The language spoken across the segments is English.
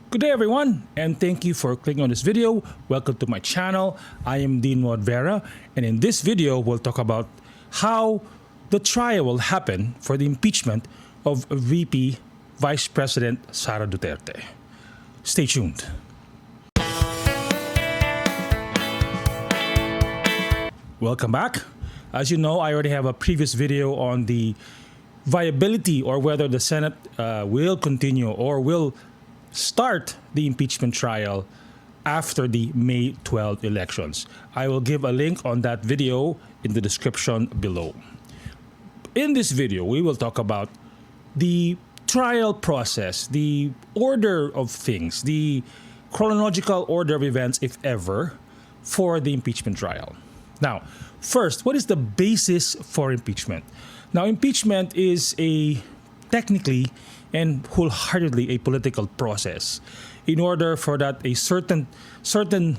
Good day everyone, and thank you for clicking on this video. Welcome to my channel. I am Dean Vera, and in this video we'll talk about how the trial will happen for the impeachment of VP Vice President Sara Duterte. Stay tuned. Welcome back. As you know, I already have a previous video on the viability or whether the Senate will continue or will start the impeachment trial after the May 12 elections. I will give a link on that video in the description below. In this video, we will talk about the trial process, the order of things, the chronological order of events, if ever, for the impeachment trial. Now, first, what is the basis for impeachment? Now, impeachment is technically and wholeheartedly a political process in order for that a certain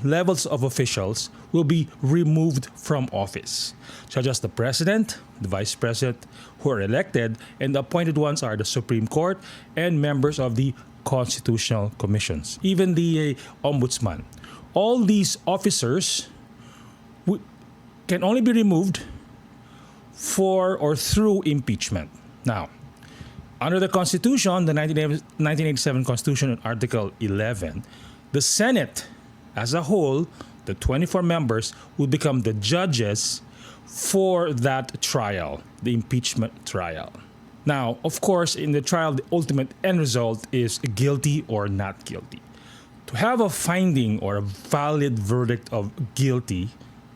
levels of officials will be removed from office, such as the president, the vice president, who are elected, and the appointed ones are the Supreme Court and members of the constitutional commissions, even the ombudsman. All these officers can only be removed for or through impeachment. Now, under the Constitution, the 1987 Constitution, in Article 11, the Senate as a whole, the 24 members, will become the judges for that trial, the impeachment trial. Now, of course, in the trial, the ultimate end result is guilty or not guilty. To have a finding or a valid verdict of guilty,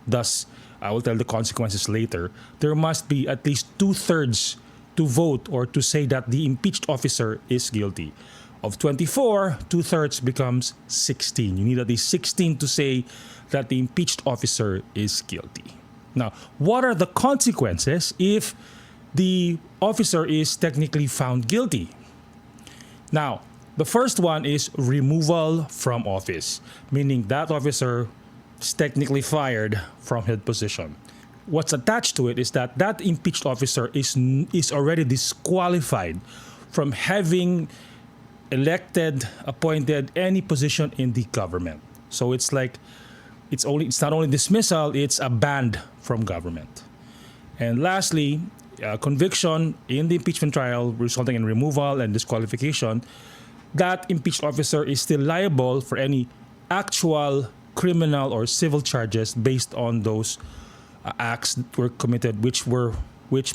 thus, I will tell the consequences later, there must be at least 2/3 to vote or to say that the impeached officer is guilty. Of 24, 2/3 becomes 16. You need at least 16 to say that the impeached officer is guilty. Now, what are the consequences if the officer is technically found guilty? Now, the first one is removal from office, meaning that officer is technically fired from his position. What's attached to it is that impeached officer is already disqualified from having elected, appointed any position in the government. So it's like it's not only dismissal, it's a ban from government. And lastly, conviction in the impeachment trial resulting in removal and disqualification, that impeached officer is still liable for any actual criminal or civil charges based on those acts that were committed which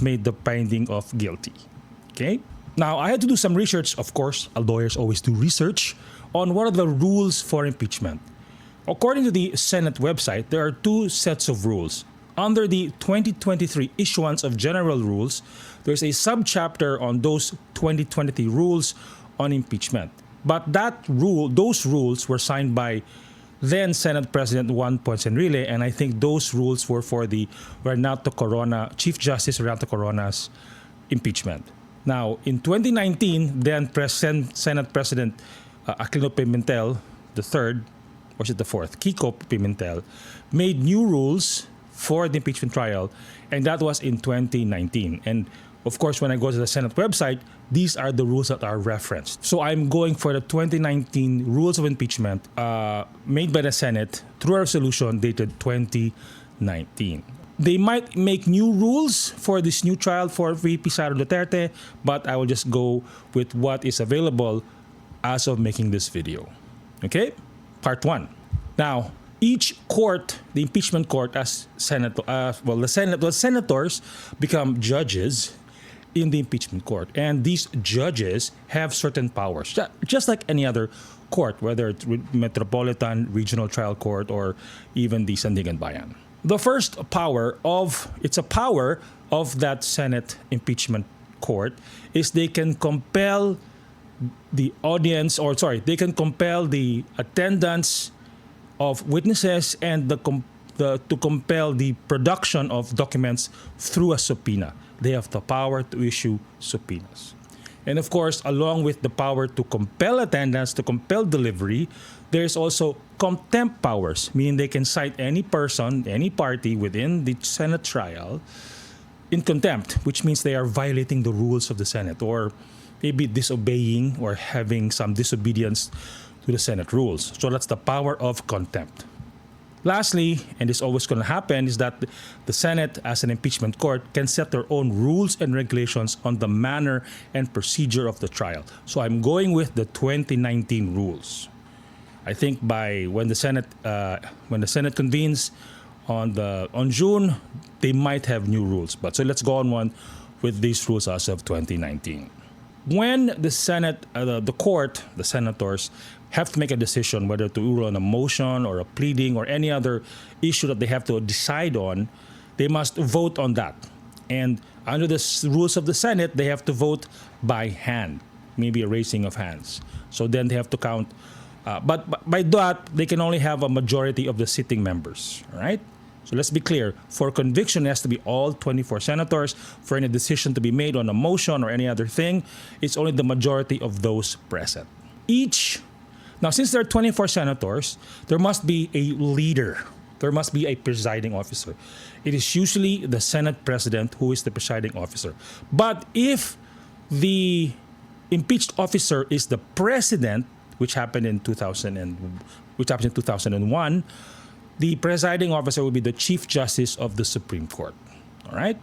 made the finding of guilty. Okay? Now, I had to do some research, of course, lawyers always do research, on what are the rules for impeachment. According to the Senate website, there are two sets of rules. Under the 2023 issuance of general rules, there's a subchapter on those 2023 rules on impeachment. But those rules were signed by then Senate President Juan Ponce Enrile, and I think those rules were for the Chief Justice Renato Corona's impeachment. Now, in 2019, then Senate President Aquilino Pimentel III, or is it the fourth, Kiko Pimentel, made new rules for the impeachment trial, and that was in 2019. And of course, when I go to the Senate website, these are the rules that are referenced. So I'm going for the 2019 rules of impeachment made by the Senate through a resolution dated 2019. They might make new rules for this new trial for VP Sara Duterte, but I will just go with what is available as of making this video. Okay? Part 1. Now, each court, the impeachment court, the senators become judges in the impeachment court, and these judges have certain powers, just like any other court, whether it's metropolitan, regional trial court, or even the Sandigan Bayan. The first power of that Senate impeachment court is they can compel the audience, they can compel the attendance of witnesses and to compel the production of documents through a subpoena. They have the power to issue subpoenas. And of course, along with the power to compel attendance, to compel delivery, there's also contempt powers, meaning they can cite any person, any party within the Senate trial in contempt, which means they are violating the rules of the Senate or maybe disobeying or having some disobedience to the Senate rules. So that's the power of contempt. Lastly, and this always going to happen, is that the Senate, as an impeachment court, can set their own rules and regulations on the manner and procedure of the trial. So I'm going with the 2019 rules. I think by when the Senate convenes on June, they might have new rules. But so let's go on one with these rules as of 2019. When the Senate, the court, the senators have to make a decision whether to rule on a motion or a pleading or any other issue that they have to decide on, they must vote on that. And under the rules of the Senate, they have to vote by hand, maybe a raising of hands. So then they have to count. But by that, they can only have a majority of the sitting members. All right? So let's be clear. For conviction, it has to be all 24 senators. For any decision to be made on a motion or any other thing, it's only the majority of those present. Now, since there are 24 senators, there must be a leader. There must be a presiding officer. It is usually the Senate president who is the presiding officer. But if the impeached officer is the president, which happened in 2001, the presiding officer will be the Chief Justice of the Supreme Court. All right?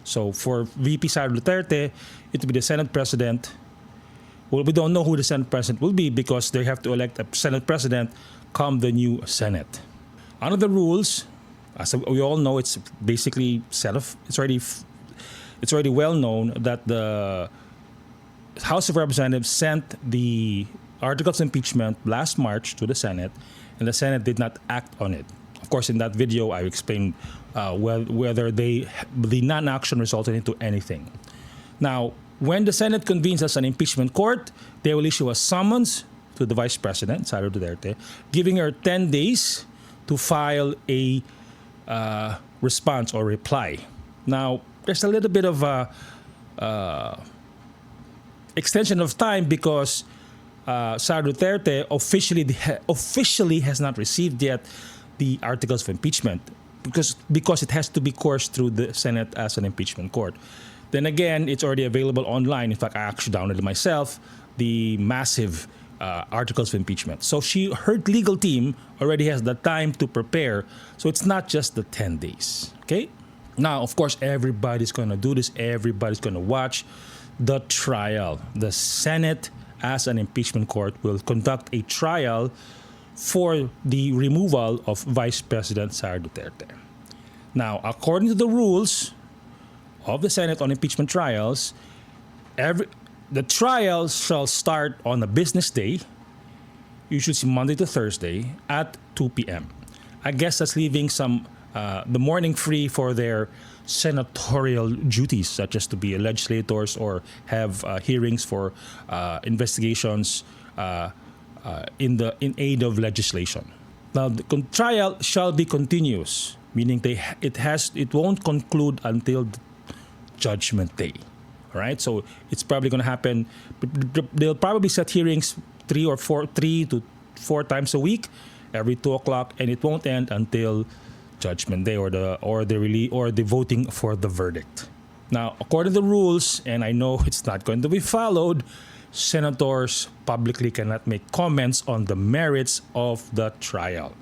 So for VP Sara Duterte, it will be the Senate president. Well, we don't know who the Senate president will be because they have to elect a Senate president come the new Senate. Under the rules, as we all know, it's basically it's already well known that the House of Representatives sent the articles of impeachment last March to the Senate, and the Senate did not act on it. Of course, in that video, I explained whether the non-action resulted into anything. Now, when the Senate convenes as an impeachment court, they will issue a summons to the Vice President, Sara Duterte, giving her 10 days to file a response or reply. Now, there's a little bit of extension of time because Sara Duterte officially has not received yet the articles of impeachment because it has to be coursed through the Senate as an impeachment court. Then again, it's already available online. In fact, I actually downloaded it myself, the massive articles of impeachment. So her legal team already has the time to prepare. So it's not just the 10 days. Okay? Now, of course, everybody's going to do this. Everybody's going to watch the trial. The Senate, as an impeachment court, will conduct a trial for the removal of Vice President Sara Duterte. Now, according to the rules of the Senate on impeachment trials, the trial shall start on a business day, usually Monday to Thursday, at 2 p.m. I guess that's leaving the morning free for their senatorial duties, such as to be legislators or have hearings for investigations in aid of legislation. Now, the trial shall be continuous, meaning it won't conclude until Judgment Day. All right, so it's probably going to happen. They'll probably set hearings 3 to 4 times a week, every 2 o'clock, and it won't end until Judgment Day or the voting for the verdict. Now, according to the rules, and I know it's not going to be followed, senators publicly cannot make comments on the merits of the trial,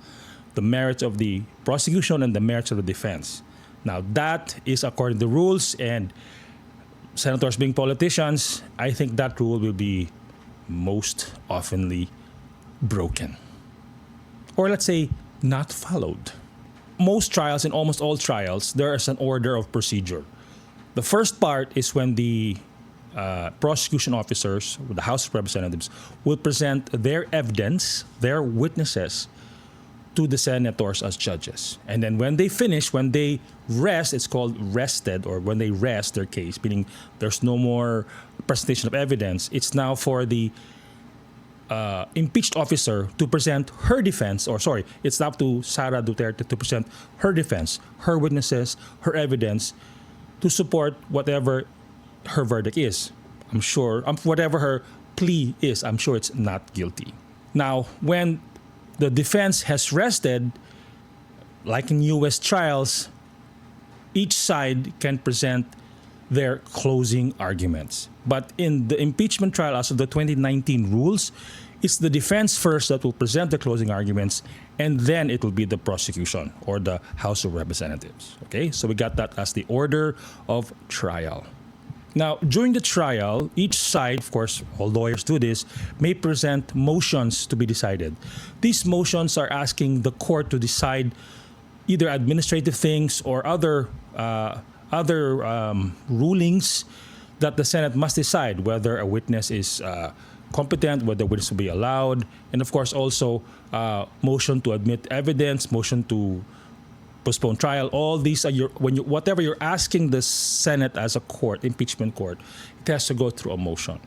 the merits of the prosecution and the merits of the defense. Now, that is according to the rules, and senators being politicians, I think that rule will be most oftenly broken. Or let's say, not followed. Most trials, in almost all trials, there is an order of procedure. The first part is when the prosecution officers, the House of Representatives, will present their evidence, their witnesses, to the senators as judges. And then when they finish, when they rest, it's called rested, or when they rest their case, meaning there's no more presentation of evidence, it's now for the impeached officer to present her defense, it's up to Sara Duterte to present her defense, her witnesses, her evidence to support whatever her verdict is. I'm sure, whatever her plea is, I'm sure it's not guilty. Now, when the defense has rested, like in U.S. trials, each side can present their closing arguments. But in the impeachment trial, as of the 2019 rules, it's the defense first that will present the closing arguments, and then it will be the prosecution or the House of Representatives. Okay, so we got that as the order of trial. Now, during the trial, each side, of course, all lawyers do this, may present motions to be decided. These motions are asking the court to decide either administrative things or other rulings that the Senate must decide whether a witness is competent, whether witness will be allowed, and of course also motion to admit evidence, motion to postpone trial. All these are whatever you're asking the Senate as a court, impeachment court, it has to go through a motion.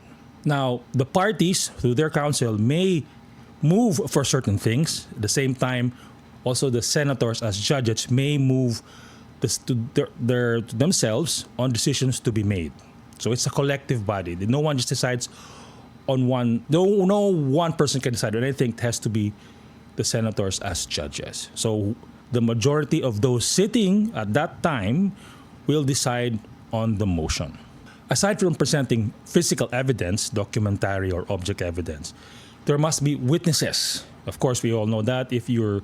Now, the parties through their counsel may move for certain things. At the same time, also the senators as judges may move to themselves on decisions to be made. So it's a collective body. No one just decides on one. No one person can decide on anything. It has to be the senators as judges. So the majority of those sitting at that time will decide on the motion. Aside from presenting physical evidence, documentary or object evidence, there must be witnesses. Of course, we all know that. If you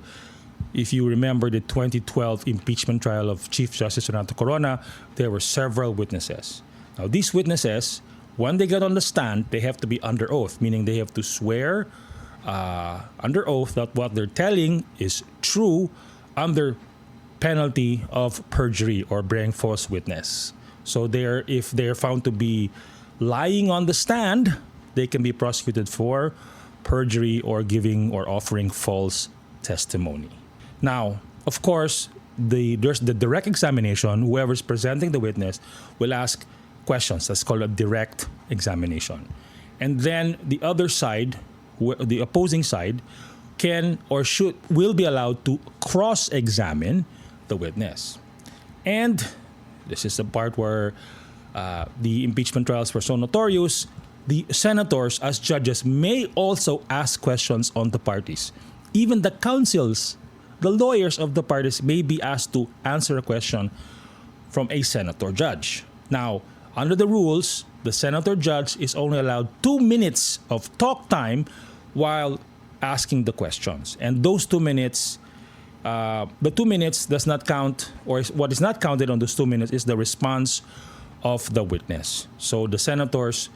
remember the 2012 impeachment trial of Chief Justice Renato Corona, there were several witnesses. Now, these witnesses, when they get on the stand, they have to be under oath, meaning they have to swear under oath that what they're telling is true under penalty of perjury or bearing false witness. So if they're found to be lying on the stand, they can be prosecuted for perjury or giving or offering false testimony. Now, of course, there's the direct examination. Whoever's presenting the witness will ask questions. That's called a direct examination. And then the other side, the opposing side, will be allowed to cross-examine the witness. And this is the part where the impeachment trials were so notorious. The senators, as judges, may also ask questions on the parties. Even the counsels, the lawyers of the parties, may be asked to answer a question from a senator judge. Now, under the rules, the senator judge is only allowed 2 minutes of talk time while asking the questions. And those 2 minutes, the 2 minutes does not count, or what is not counted on those 2 minutes is the response of the witness. So the senators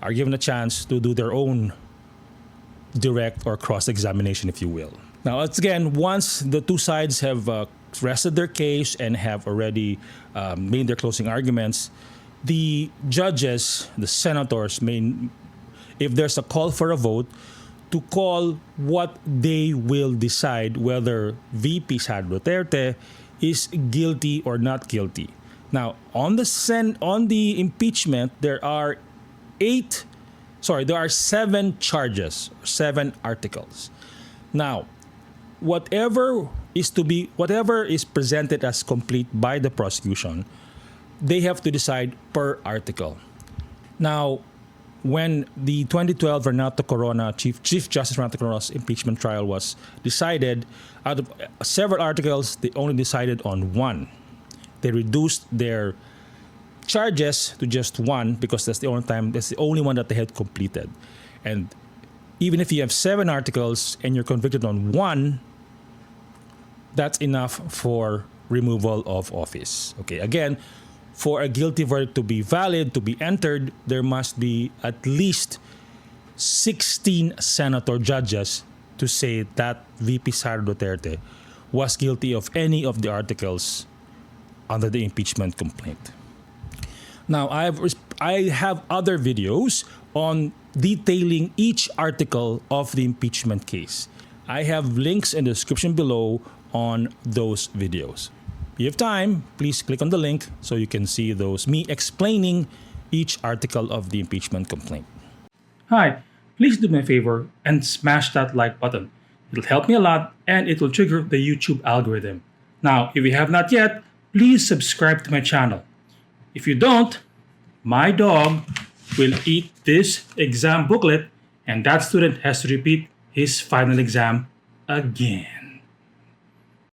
are given a chance to do their own direct or cross-examination, if you will. Now, again, once the two sides have rested their case and have already made their closing arguments, the judges, the senators, may, if there's a call for a vote, to call what they will decide whether VP Sara Duterte is guilty or not guilty. Now, on the impeachment, there are 7 charges, 7 articles. Now, whatever is presented as complete by the prosecution, they have to decide per article. Now, when the 2012 Renato Corona, Chief Justice Renato Corona's impeachment trial was decided, out of several articles, they only decided on one. They reduced their charges to just one because that's the only one that they had completed. And even if you have 7 articles and you're convicted on one, that's enough for removal of office. Okay, again, for a guilty verdict to be valid, to be entered, there must be at least 16 senator judges to say that VP Sara Duterte was guilty of any of the articles under the impeachment complaint. Now, I have other videos on detailing each article of the impeachment case. I have links in the description below on those videos. If you have time, please click on the link so you can see me explaining each article of the impeachment complaint. Hi, please do me a favor and smash that like button. It'll help me a lot and it will trigger the YouTube algorithm. Now, if you have not yet, please subscribe to my channel. If you don't, my dog will eat this exam booklet and that student has to repeat his final exam again.